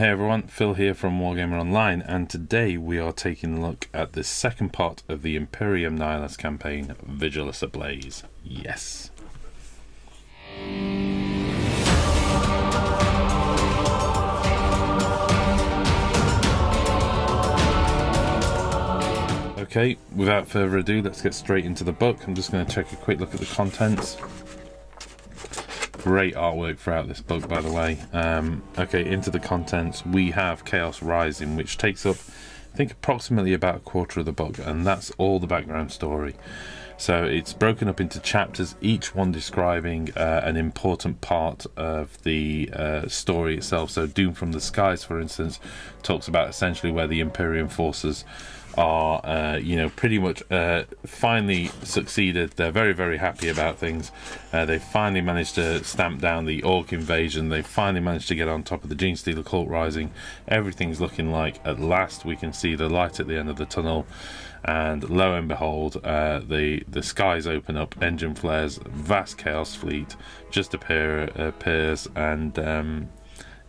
Hey everyone, Phil here from Warhammer Online, and today we are taking a look at the second part of the Imperium Nihilus campaign, Vigilus Ablaze. Yes. Okay, without further ado, let's get straight into the book. I'm just going to take a quick look at the contents. Great artwork throughout this book, by the way. Okay, into the contents, we have Chaos Rising, which takes up, I think, approximately about a quarter of the book, and that's all the background story. So it's broken up into chapters, each one describing an important part of the story itself. So Doom from the Skies, for instance, talks about essentially where the Imperium forces are, you know, pretty much finally succeeded. They're very, very happy about things. They finally managed to stamp down the Orc invasion. They finally managed to get on top of the Genestealer cult rising. Everything's looking like at last we can see the light at the end of the tunnel. And lo and behold, the skies open up, engine flares, vast chaos fleet just appears, and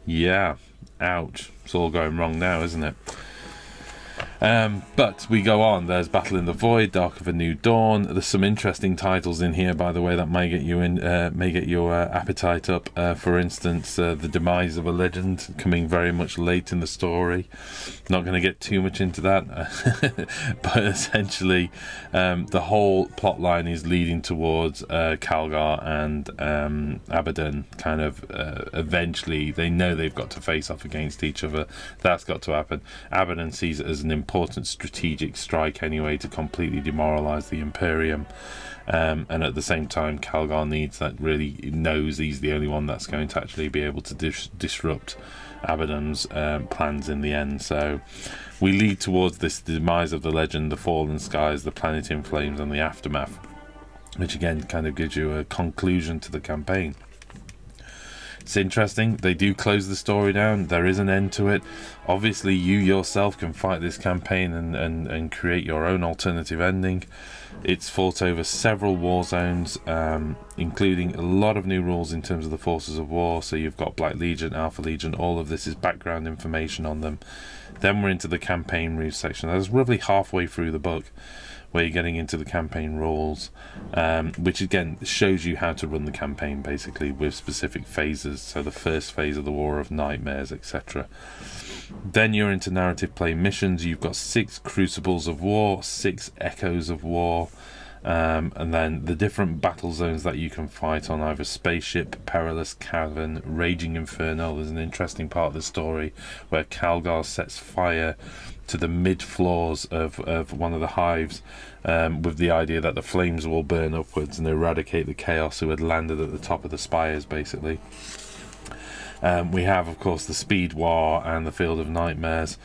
yeah, ouch, it's all going wrong now, isn't it? But we go on. There's Battle in the Void, Dark of a New Dawn. There's some interesting titles in here, by the way, that may get you in, may get your appetite up. For instance, the Demise of a Legend, coming very much late in the story. Not going to get too much into that, but essentially, the whole plot line is leading towards Calgar and Abaddon. Kind of eventually, they know they've got to face off against each other. That's got to happen. Abaddon sees it as an important strategic strike anyway to completely demoralize the Imperium, and at the same time Calgar needs that, really knows he's the only one that's going to actually be able to disrupt Abaddon's plans in the end. So we lead towards this demise of the legend, the fallen skies, the planet in flames, and the aftermath, which again kind of gives you a conclusion to the campaign. It's interesting. They do close the story down. There is an end to it. Obviously, you yourself can fight this campaign and create your own alternative ending. It's fought over several war zones, including a lot of new rules in terms of the forces of war. So you've got Black Legion, Alpha Legion. All of this is background information on them. Then we're into the campaign rules section. That's roughly halfway through the book, where you're getting into the campaign rules, which again shows you how to run the campaign, basically, with specific phases. So the first phase of the War of Nightmares, etc. Then you're into narrative play missions. You've got 6 Crucibles of War, 6 Echoes of War, and then the different battle zones that you can fight on, either Spaceship, Perilous Cavern, Raging Inferno. There's an interesting part of the story where Calgar sets fire to the mid floors of one of the hives, with the idea that the flames will burn upwards and eradicate the chaos who had landed at the top of the spires, basically. We have, of course, the Speed War and the Field of Nightmares.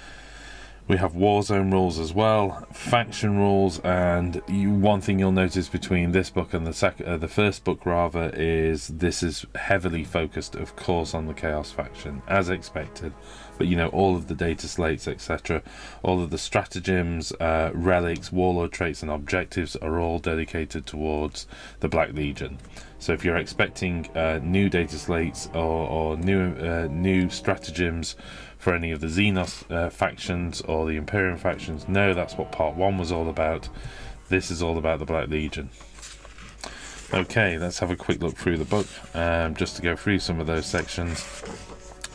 We have Warzone rules as well, faction rules, and one thing you'll notice between this book and the first book, rather, is this is heavily focused, of course, on the Chaos faction, as expected. But, you know, all of the data slates, etc., all of the stratagems, relics, warlord traits, and objectives are all dedicated towards the Black Legion. So if you're expecting new data slates or new stratagems for any of the Xenos factions or the Imperium factions, no, that's what part 1 was all about. This is all about the Black Legion. Okay, let's have a quick look through the book, just to go through some of those sections.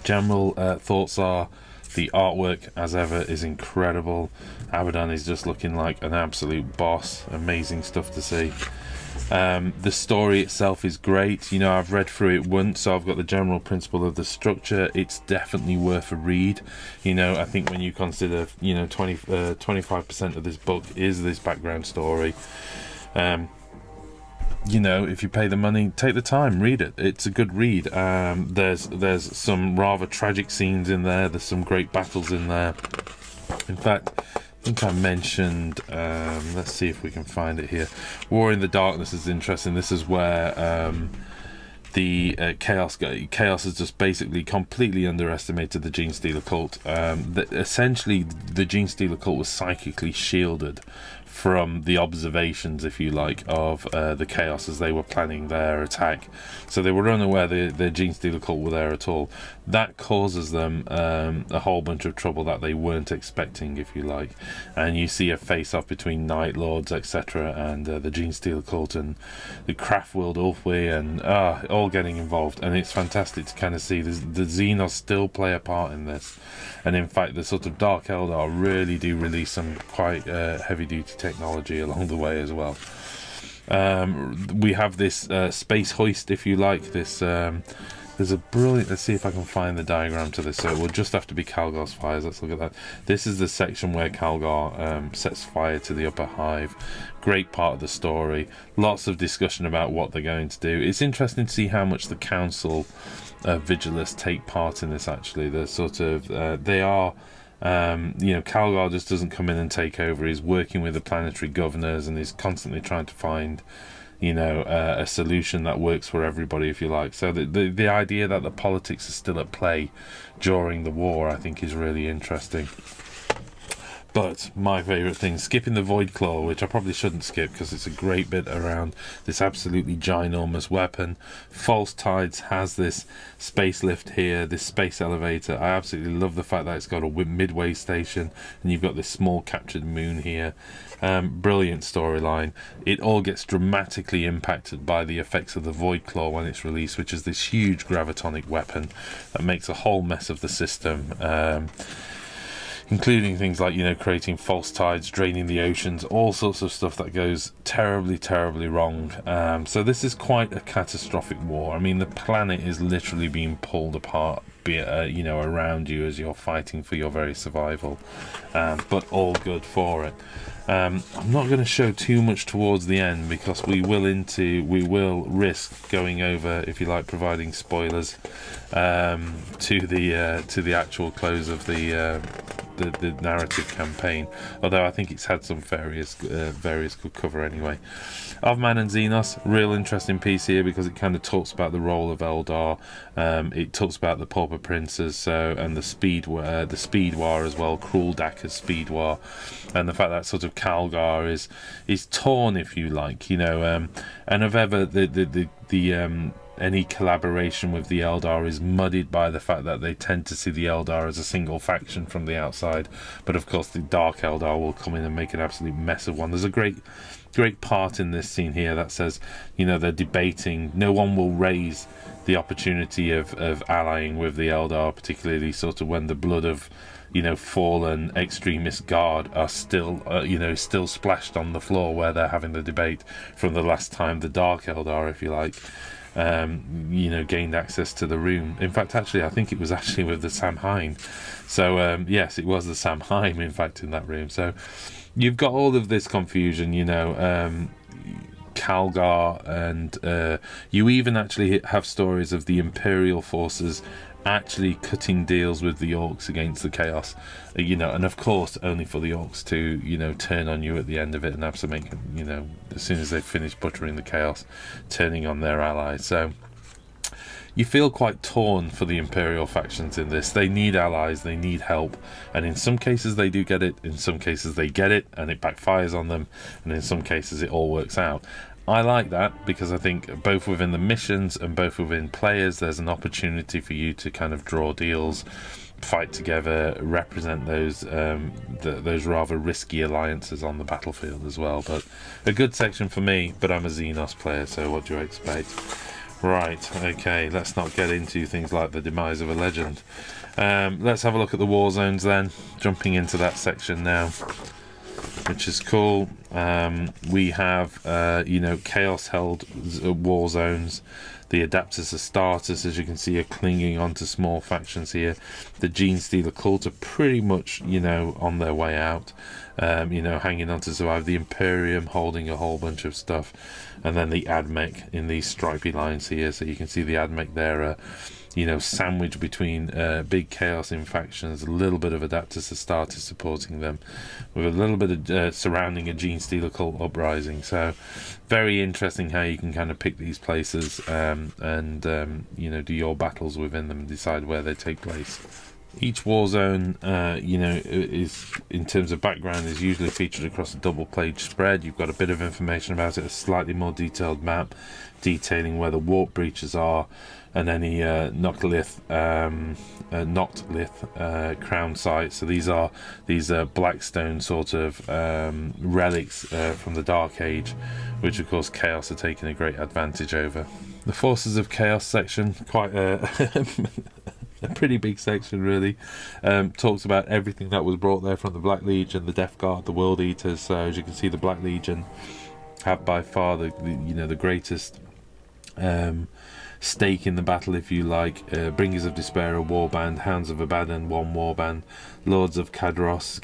General thoughts are the artwork, as ever, is incredible. Abaddon is just looking like an absolute boss. Amazing stuff to see. The story itself is great. You know, I've read through it once, so I've got the general principle of the structure. It's definitely worth a read. You know, I think when you consider, you know, 25% of this book is this background story. You know, if you pay the money, take the time, read it. It's a good read. There's some rather tragic scenes in there. There's some great battles in there. In fact, I think I mentioned, let's see if we can find it here. War in the Darkness is interesting. This is where the Chaos has just basically completely underestimated the Genestealer cult. Essentially, the Genestealer cult was psychically shielded from the observations, if you like, of the Chaos as they were planning their attack. So they were unaware the Genestealer cult were there at all. that causes them a whole bunch of trouble that they weren't expecting, if you like. And you see a face-off between Night Lords, etc., and the Genestealer cult and the Craftworld Ulfwe, and all getting involved. And it's fantastic to kind of see the Xenos still play a part in this. And in fact, the sort of Dark Eldar really do release some quite heavy-duty technology along the way as well. We have this space hoist, if you like. This there's a brilliant, let's see if I can find the diagram to this. So it will just have to be Calgar's fires. Let's look at that. This is the section where Calgar sets fire to the upper hive. Great part of the story. Lots of discussion about what they're going to do. It's interesting to see how much the council Vigilus take part in this, actually. They're sort of they are you know, Calgar just doesn't come in and take over. He's working with the planetary governors, and he's constantly trying to find, you know, a solution that works for everybody, if you like. So the idea that the politics are still at play during the war, I think, is really interesting. But my favourite thing, skipping the Void Claw, which I probably shouldn't skip because it's a great bit around this absolutely ginormous weapon. False Tides has this space lift here, this space elevator. I absolutely love the fact that it's got a midway station, and you've got this small captured moon here. Brilliant storyline. It all gets dramatically impacted by the effects of the Void Claw when it's released, which is this huge gravitonic weapon that makes a whole mess of the system. Including things like, you know, creating false tides, draining the oceans, all sorts of stuff that goes terribly, terribly wrong. So this is quite a catastrophic war. I mean, the planet is literally being pulled apart, you know, around you as you're fighting for your very survival. But all good for it. I'm not going to show too much towards the end because we will risk going over, if you like, providing spoilers to the actual close of the narrative campaign, although I think it's had some various good cover anyway. Of Man and Xenos, real interesting piece here because it kind of talks about the role of Eldar. It talks about the Pauper Princes, and the Speed War as well, Cruel Dakka's Speed War, and the fact that sort of Calgar is torn, if you like, you know, and if ever any collaboration with the Eldar is muddied by the fact that they tend to see the Eldar as a single faction from the outside. But of course the Dark Eldar will come in and make an absolute mess of one. There's a great part in this scene here that says, you know, they're debating, no one will raise the opportunity of allying with the Eldar, particularly sort of when the blood of, you know, fallen extremist guard are still you know, still splashed on the floor where they're having the debate from the last time the Dark Eldar, if you like, you know, gained access to the room. In fact, actually, I think it was actually with the Samhain. So yes, it was the Samhain, in fact, in that room. So you've got all of this confusion, you know, Calgar, and you even actually have stories of the Imperial forces actually cutting deals with the Orcs against the Chaos, you know, and of course only for the Orcs to, you know, turn on you at the end of it and have to make, you know, as soon as they finish buttering the Chaos, turning on their allies. So you feel quite torn for the Imperial factions in this. They need allies, they need help, and in some cases they do get it, in some cases they get it and it backfires on them, and in some cases it all works out. I like that because I think both within the missions and both within players there's an opportunity for you to kind of draw deals, fight together, represent those rather risky alliances on the battlefield as well. But a good section for me, but I'm a Xenos player, so what do you expect? Right, okay, let's not get into things like the demise of a legend. Let's have a look at the war zones then, jumping into that section now, which is cool. We have, you know, chaos-held war zones. The Adapters Astartes, as you can see, are clinging onto small factions here. The Genestealer cult are pretty much, you know, on their way out, you know, hanging on to survive. The Imperium holding a whole bunch of stuff. And then the Admech in these stripy lines here. So you can see the Admech there, you know, sandwiched between big chaos in factions, a little bit of Adapters Astartes supporting them, with a little bit of surrounding a Genestealer cult uprising. So very interesting how you can kind of pick these places and you know, do your battles within them and decide where they take place. Each war zone, you know, is, in terms of background, is usually featured across a double-page spread. You've got a bit of information about it, a slightly more detailed map detailing where the warp breaches are, and any Noctilith crown sites. So these are Blackstone sort of relics from the Dark Age, which of course Chaos are taking a great advantage over. The Forces of Chaos section, quite a pretty big section really, talks about everything that was brought there from the Black Legion, the Death Guard, the World Eaters. So as you can see, the Black Legion have by far the greatest stake in the battle, if you like. Bringers of Despair, a warband. Hounds of Abaddon, 1 warband. Lords of Kadros,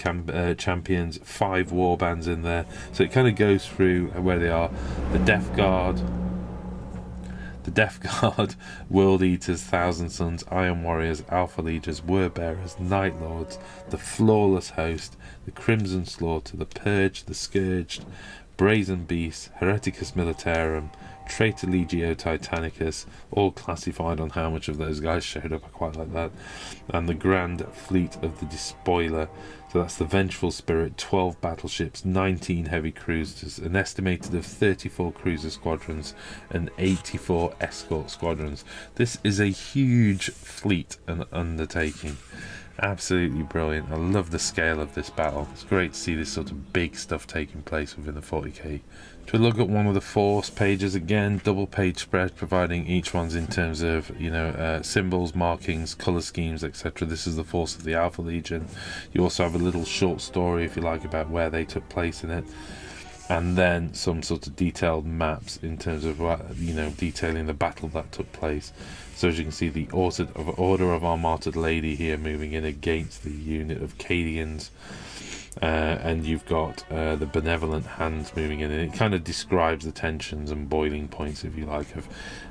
champions, 5 warbands in there. So it kind of goes through where they are. The Death Guard, World Eaters, Thousand Sons, Iron Warriors, Alpha Legions, Word Bearers, Night Lords, the Flawless Host, the Crimson Slaughter, the Purge, the Scourged, Brazen Beast, Hereticus Militarum, Traitor Legio Titanicus, all classified on how much of those guys showed up. I quite like that. And the Grand Fleet of the Despoiler. So that's the Vengeful Spirit, 12 battleships, 19 heavy cruisers, an estimated of 34 cruiser squadrons, and 84 escort squadrons. This is a huge fleet and undertaking. Absolutely brilliant. I love the scale of this battle. It's great to see this sort of big stuff taking place within the 40k. To look at one of the force pages again, double page spread, providing each one's in terms of, you know, symbols, markings, color schemes, etc. This is the force of the Alpha Legion. You also have a little short story, if you like, about where they took place in it, and then some sort of detailed maps in terms of, you know, detailing the battle that took place. So as you can see, the Order of our Martyred Lady here moving in against the unit of Cadians. And you've got the Benevolent Hands moving in, and it kind of describes the tensions and boiling points, if you like, of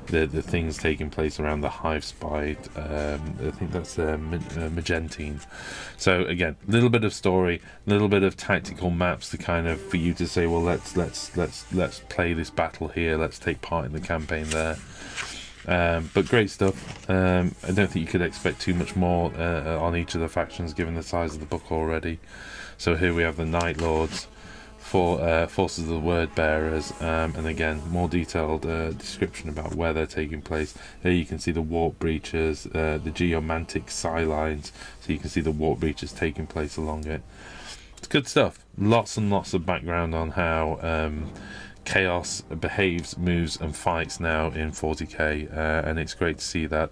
the things taking place around the Hive Spy. I think that's Magentine. So again, a little bit of story, a little bit of tactical maps to kind of, for you to say, well, let's play this battle here, let's take part in the campaign there. But great stuff. I don't think you could expect too much more on each of the factions, given the size of the book already. So here we have the Night Lords, Forces of the Word Bearers, and again, more detailed description about where they're taking place. Here you can see the warp breaches, the geomantic lines, so you can see the warp breaches taking place along it. It's good stuff. Lots and lots of background on how Chaos behaves, moves and fights now in 40k, and it's great to see that,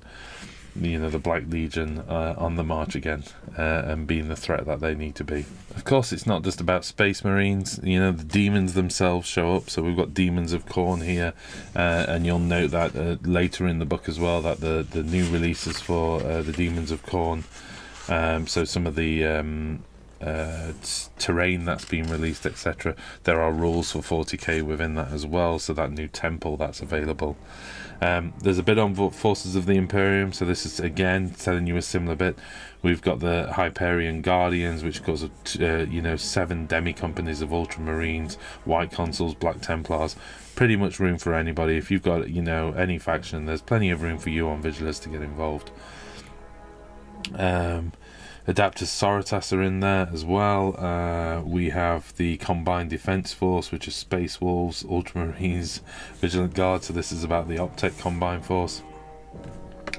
you know, the Black Legion on the march again, and being the threat that they need to be. Of course, it's not just about Space Marines. You know, the demons themselves show up. So we've got Demons of Khorne here, and you'll note that later in the book as well, that the new releases for the Demons of Khorne, so some of the terrain that's been released, etc. There are rules for 40k within that as well, so that new temple that's available. There's a bit on Forces of the Imperium, so this is again telling you a similar bit. We've got the Hyperion Guardians, which goes you know, 7 demi-companies of Ultramarines, White Consuls, Black Templars. Pretty much room for anybody. If you've got, you know, any faction, there's plenty of room for you on Vigilus to get involved. Adapters Soritas are in there as well. We have the Combined Defense Force, which is Space Wolves, Ultramarines, Vigilant Guard. So this is about the Optech Combined Force.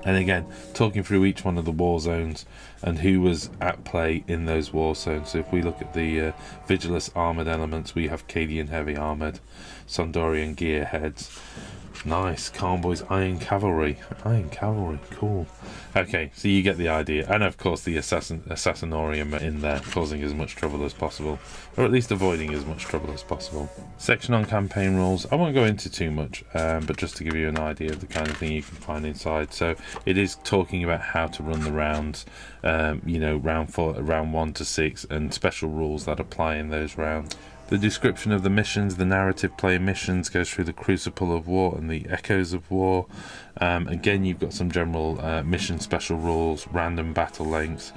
And again, talking through each one of the war zones and who was at play in those war zones. So if we look at the Vigilus armoured elements, we have Cadian Heavy Armoured, Sondorian Gearheads. Nice. Convoys, Iron Cavalry. Iron Cavalry, cool. Okay, so you get the idea. And of course the Assassinorium in there, causing as much trouble as possible, or at least avoiding as much trouble as possible. Section on campaign rules. I won't go into too much, but just to give you an idea of the kind of thing you can find inside. So it is talking about how to run the rounds, you know, round 1 to 6, and special rules that apply in those rounds. The description of the missions, the narrative play missions, goes through the Crucible of War and the Echoes of War. Again, you've got some general mission special rules, random battle lengths,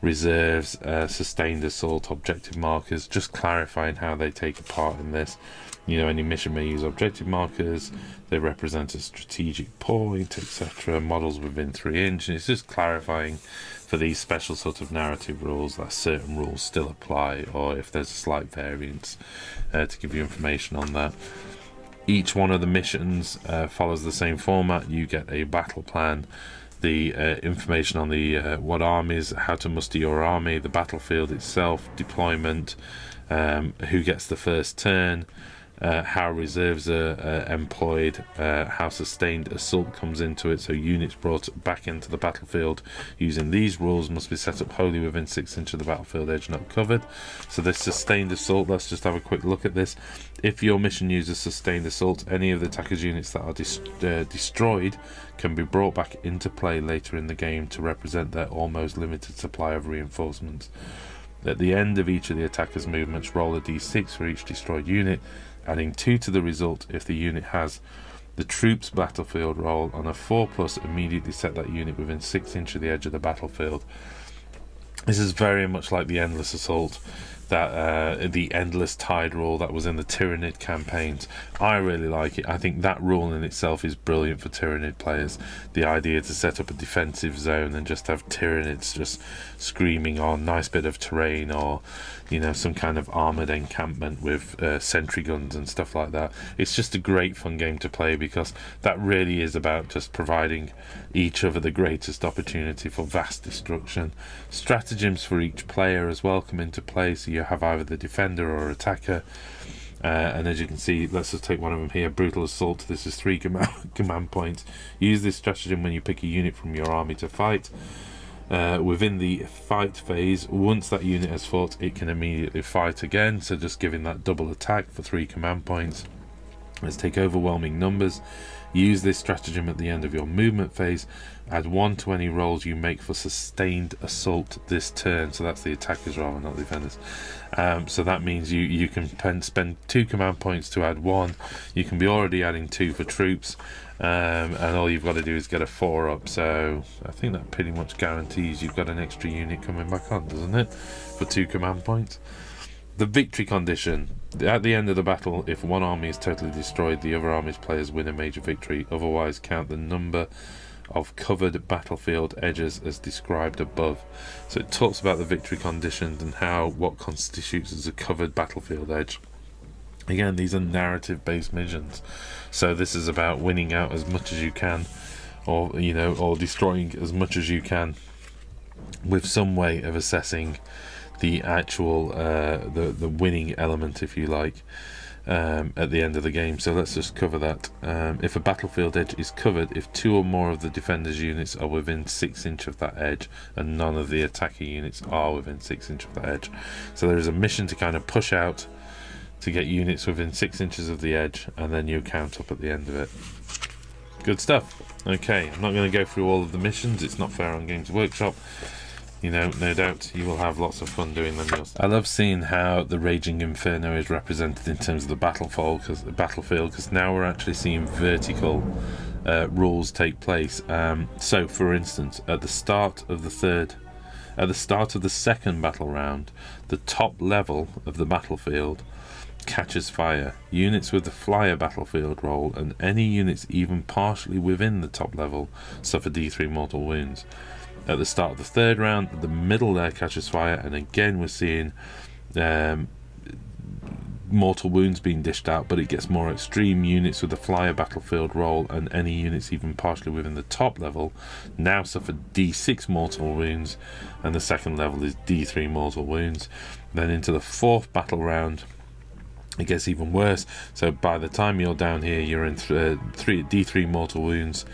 reserves, sustained assault, objective markers, just clarifying how they take a part in this. You know, any mission may use objective markers, they represent a strategic point, etc. Models within 3 inches. It's just clarifying for these special sort of narrative rules, that certain rules still apply, or if there's a slight variance, to give you information on that. Each one of the missions follows the same format. You get a battle plan, the information on the what armies, how to muster your army, the battlefield itself, deployment, who gets the first turn, how reserves are employed, how sustained assault comes into it. So units brought back into the battlefield using these rules must be set up wholly within 6 inches of the battlefield edge not covered. So this sustained assault, let's just have a quick look at this. If your mission uses sustained assault, any of the attacker's units that are destroyed can be brought back into play later in the game to represent their almost limited supply of reinforcements. At the end of each of the attacker's movements, roll a d6 for each destroyed unit, adding 2 to the result if the unit has the troops battlefield roll. On a 4+, immediately set that unit within 6 inches of the edge of the battlefield. This is very much like the endless assault, that the endless tide rule that was in the Tyrannid campaigns. I really like it. I think that rule in itself is brilliant for Tyrannid players. The idea to set up a defensive zone and just have Tyrannids just screaming on, nice bit of terrain, or you know, some kind of armoured encampment with sentry guns and stuff like that. It's just a great fun game to play, because that really is about just providing each other the greatest opportunity for vast destruction. Stratagems for each player as well come into play, so you have either the defender or attacker. And as you can see, let's just take one of them here, Brutal Assault. This is 3 command points. Use this stratagem when you pick a unit from your army to fight. Within the fight phase, once that unit has fought, it can immediately fight again, so just giving that double attack for 3 command points. Let's take Overwhelming Numbers. Use this stratagem at the end of your movement phase. Add 1 to any rolls you make for sustained assault this turn. So that's the attackers roll, not the defenders. So that means you can spend 2 command points to add 1. You can be already adding 2 for troops. And all you've got to do is get a 4 up. So I think that pretty much guarantees you've got an extra unit coming back on, doesn't it? For 2 command points. The victory condition. At the end of the battle, if one army is totally destroyed, the other army's players win a major victory. Otherwise, count the number of covered battlefield edges as described above. So it talks about the victory conditions and what constitutes as a covered battlefield edge. Again, these are narrative based missions, so this is about winning out as much as you can, or or destroying as much as you can, with some way of assessing the actual the winning element, if you like, at the end of the game. So let's just cover that. If a battlefield edge is covered, if 2 or more of the defender's units are within 6 inches of that edge, and none of the attacker units are within 6 inches of that edge. So there is a mission to kind of push out to get units within 6 inches of the edge, and then you count up at the end of it. Good stuff. Okay, I'm not going to go through all of the missions, it's not fair on Games Workshop. No doubt you will have lots of fun doing them yourself. I love seeing how the Raging Inferno is represented in terms of the battlefield, because now we're actually seeing vertical rules take place. So for instance, at the start of the second battle round, the top level of the battlefield catches fire. Units with the flyer battlefield roll, and any units even partially within the top level suffer D3 mortal wounds. At the start of the third round, the middle there catches fire, and again we're seeing mortal wounds being dished out, but it gets more extreme. Units with the flyer battlefield roll, and any units even partially within the top level now suffer D6 mortal wounds, and the second level is D3 mortal wounds. Then into the fourth battle round, it gets even worse. So by the time you're down here, you're in D3 mortal wounds,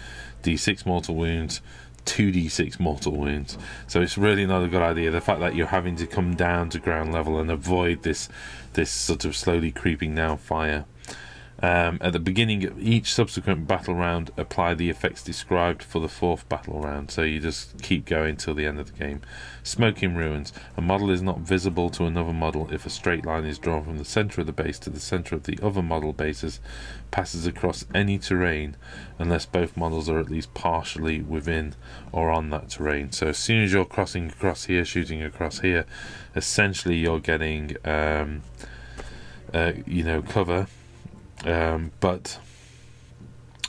D6 mortal wounds, 2d6 mortal wounds. So it's really not a good idea. The fact that you're having to come down to ground level and avoid this sort of slowly creeping down fire. At the beginning of each subsequent battle round, apply the effects described for the fourth battle round. So you just keep going till the end of the game. Smoking ruins. A model is not visible to another model if a straight line is drawn from the center of the base to the center of the other model bases, passes across any terrain unless both models are at least partially within or on that terrain. So as soon as you're crossing across here, shooting across here, essentially you're getting cover.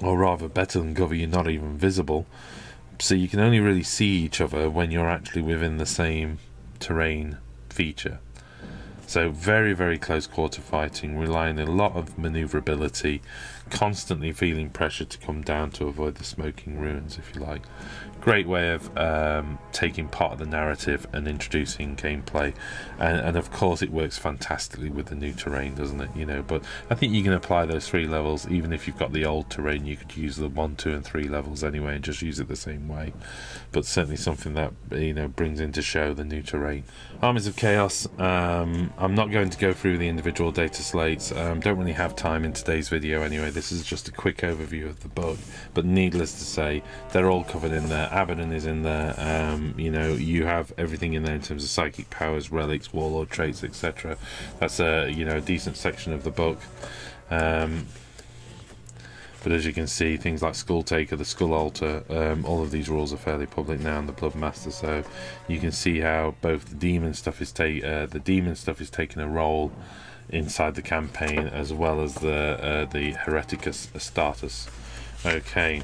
Or rather, better than cover, you're not even visible, So you can only really see each other when you're actually within the same terrain feature. So very, very close quarter fighting, relying on a lot of maneuverability, constantly feeling pressure to come down to avoid the smoking ruins, if you like. Great way of taking part of the narrative and introducing gameplay, and of course it works fantastically with the new terrain, doesn't it? You know, but I think you can apply those 3 levels even if you've got the old terrain. You could use the 1, 2 and 3 levels anyway and just use it the same way, but certainly something that, you know, brings into show the new terrain. Armies of Chaos, I'm not going to go through the individual data slates, don't really have time in today's video anyway. This is just a quick overview of the book, but needless to say, they're all covered in there. Abaddon is in there. You know, you have everything in there in terms of psychic powers, relics, warlord traits, etc. That's a, you know, decent section of the book. But as you can see, things like Skull Taker, the Skull Altar, all of these rules are fairly public now, and the Blood Master. So you can see how both the demon stuff is taking a role inside the campaign, as well as the Hereticus Astartes. Okay.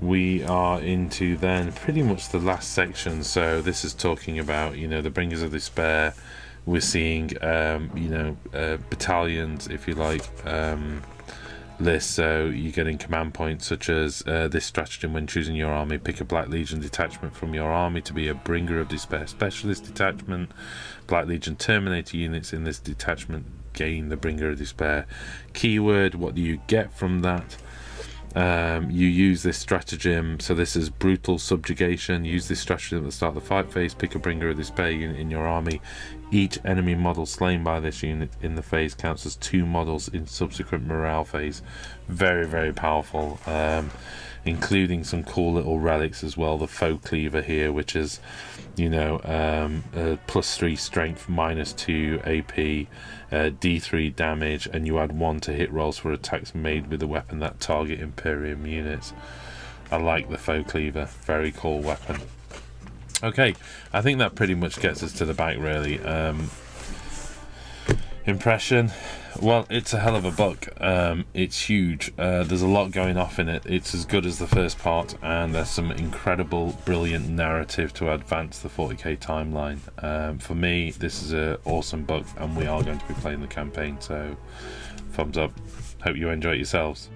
We are into then pretty much the last section. So this is talking about, you know, the Bringers of Despair. We're seeing, you know, battalions, if you like, lists. So you're getting command points such as this stratagem: when choosing your army, pick a Black Legion detachment from your army to be a Bringer of Despair specialist detachment. Black Legion Terminator units in this detachment gain the Bringer of Despair keyword. What do you get from that? You use this stratagem, so this is brutal subjugation. Use this stratagem at the start of the fight phase. Pick a Bringer of Despair unit in your army. Each enemy model slain by this unit in the phase counts as 2 models in subsequent morale phase. Very, very powerful, including some cool little relics as well. The Foe Cleaver here, which is, you know, +3 strength, -2 AP, D3 damage, and you add 1 to hit rolls for attacks made with a weapon that target Imperium units. I like the Foe Cleaver, very cool weapon. Okay, I think that pretty much gets us to the back, really. Impression, well, it's a hell of a book. It's huge. There's a lot going off in it. It's as good as the first part, and there's some incredible, brilliant narrative to advance the 40k timeline. For me, this is an awesome book, and we are going to be playing the campaign, so thumbs up. Hope you enjoy it yourselves.